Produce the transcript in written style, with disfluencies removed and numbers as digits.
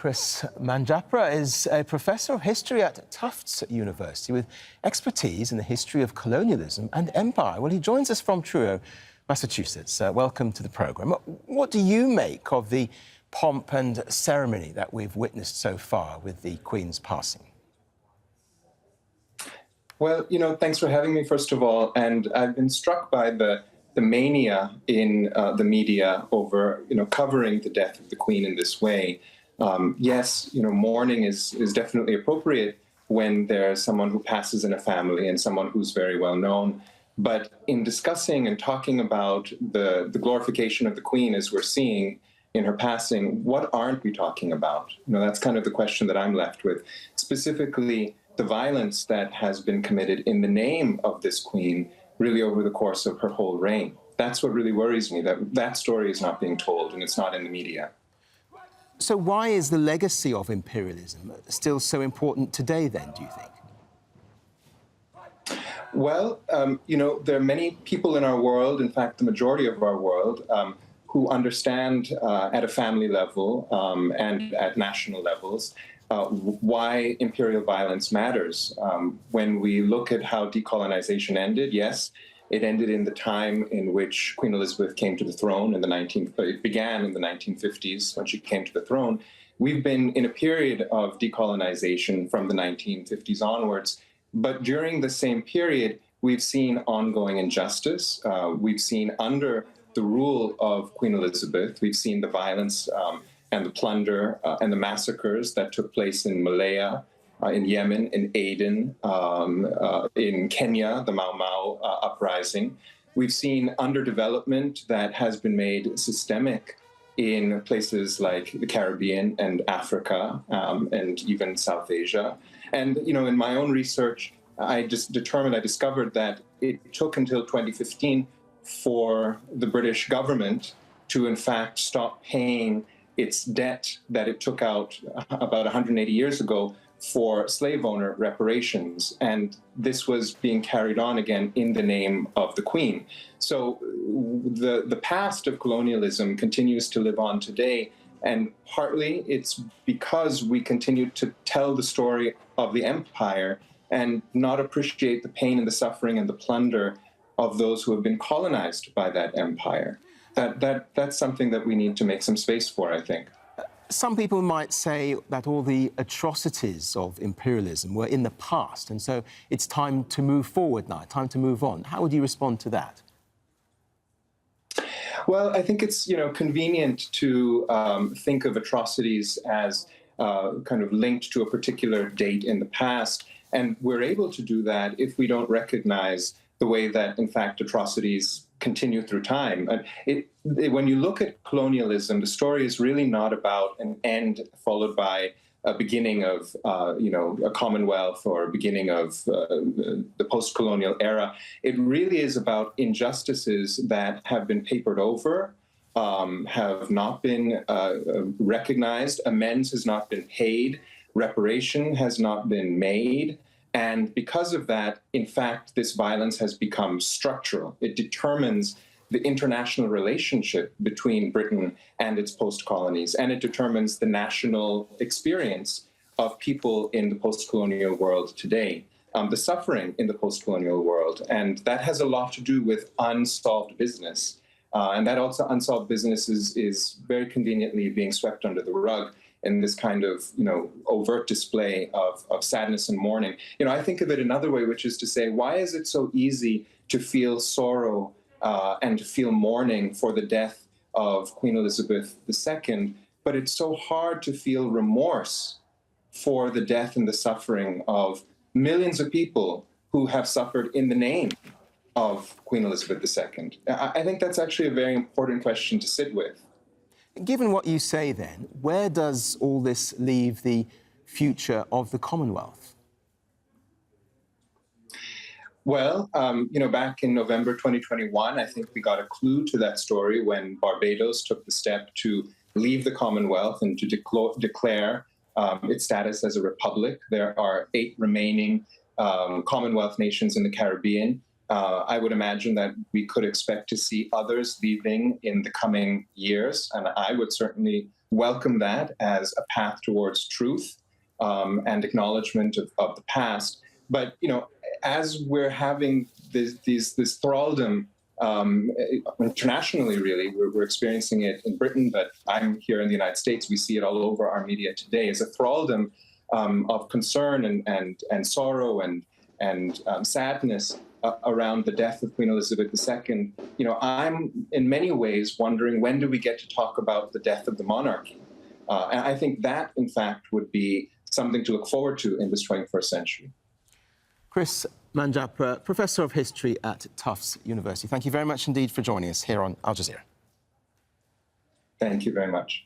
Kris Manjapra is a professor of history at Tufts University with expertise in the history of colonialism and empire. Well, he joins us from Truro, Massachusetts. Welcome to the programme. What do you make of the pomp and ceremony that we've witnessed so far with the Queen's passing? Well, thanks for having me, first of all. And I've been struck by the mania in the media over, covering the death of the Queen in this way. Yes, mourning is definitely appropriate when there's someone who passes in a family and someone who's very well known. But in discussing and talking about the glorification of the Queen as we're seeing in her passing, what aren't we talking about? That's kind of the question that I'm left with. Specifically, the violence that has been committed in the name of this Queen really over the course of her whole reign. That's what really worries me, that story is not being told and it's not in the media. So why is the legacy of imperialism still so important today then, do you think? Well, there are many people in our world, in fact, the majority of our world, who understand at a family level and at national levels why imperial violence matters. When we look at how decolonization ended, yes, it ended in the time in which Queen Elizabeth came to the throne it began in the 1950s when she came to the throne. We've been in a period of decolonization from the 1950s onwards, but during the same period, we've seen ongoing injustice. We've seen under the rule of Queen Elizabeth, we've seen the violence and the plunder and the massacres that took place in Malaya, in Yemen, in Aden, in Kenya, the Mau Mau uprising. We've seen underdevelopment that has been made systemic in places like the Caribbean and Africa and even South Asia. And, in my own research, I discovered that it took until 2015 for the British government to, in fact, stop paying its debt that it took out about 180 years ago for slave owner reparations. And this was being carried on again in the name of the Queen. So the past of colonialism continues to live on today. And partly it's because we continue to tell the story of the empire and not appreciate the pain and the suffering and the plunder of those who have been colonized by that empire. That's something that we need to make some space for, I think. Some people might say that all the atrocities of imperialism were in the past, and so it's time to move forward now, time to move on. How would you respond to that? Well, I think it's convenient to think of atrocities as kind of linked to a particular date in the past, and we're able to do that if we don't recognize the way that, in fact, atrocities continue through time. And when you look at colonialism, the story is really not about an end followed by a beginning of, a commonwealth or a beginning of the post-colonial era. It really is about injustices that have been papered over, have not been recognized, amends has not been paid, reparation has not been made. And because of that, in fact, this violence has become structural. It determines the international relationship between Britain and its post-colonies, and it determines the national experience of people in the post-colonial world today, the suffering in the post-colonial world. And that has a lot to do with unsolved business. And that also unsolved business is very conveniently being swept under the rug in this kind of, overt display of sadness and mourning. I think of it another way, which is to say, why is it so easy to feel sorrow and to feel mourning for the death of Queen Elizabeth II, but it's so hard to feel remorse for the death and the suffering of millions of people who have suffered in the name of Queen Elizabeth II? I think that's actually a very important question to sit with. Given what you say then, where does all this leave the future of the Commonwealth? Well, back in November 2021, I think we got a clue to that story when Barbados took the step to leave the Commonwealth and to declare its status as a republic. There are 8 remaining Commonwealth nations in the Caribbean. I would imagine that we could expect to see others leaving in the coming years, and I would certainly welcome that as a path towards truth and acknowledgement of the past. But, as we're having this thraldom internationally, really, we're experiencing it in Britain, but I'm here in the United States. We see it all over our media today as a thraldom of concern and sorrow and sadness around the death of Queen Elizabeth II. I'm in many ways wondering, when do we get to talk about the death of the monarchy? And I think that, in fact, would be something to look forward to in this 21st century. Kris Manjapra, Professor of History at Tufts University. Thank you very much indeed for joining us here on Al Jazeera. Thank you very much.